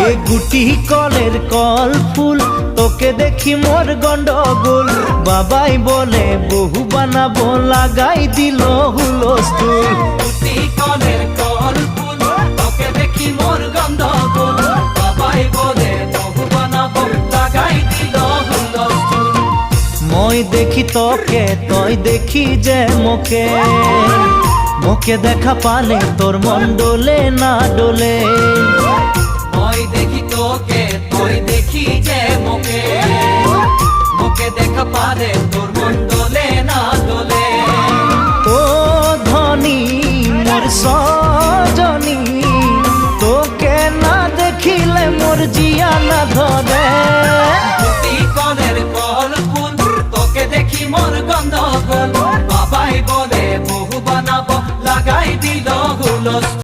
এ গুটি কলের কল ফুল তোকে দেখি মোর গন্ডগোল বাবাই বলে বহু বানাবো লাগাই দিল হুলস্থুল গুটি কলের কল ফুল তোকে দেখি মোর গন্ডগোল বাবাই বলে বহু বানাবো লাগাই দিল হুলস্থুল মই দেখি তোকে তই দেখি যে মোকে মোকে দেখা পালে তোর মন ডোলে না ডোলে মই দেখি তোকে তুই দেখি যে মোকে মোকে দেখা পারে তোর মন দোলে না দোলে ও ধনী মোর সজনী তোকে না দেখিলে মোর জিয়া না ধরে গুটি কলের কল ফুল তোকে দেখি মোর গন্ধগোল বাবাই বলে বহু বানাবো লাগাই দিল হুলস্থুল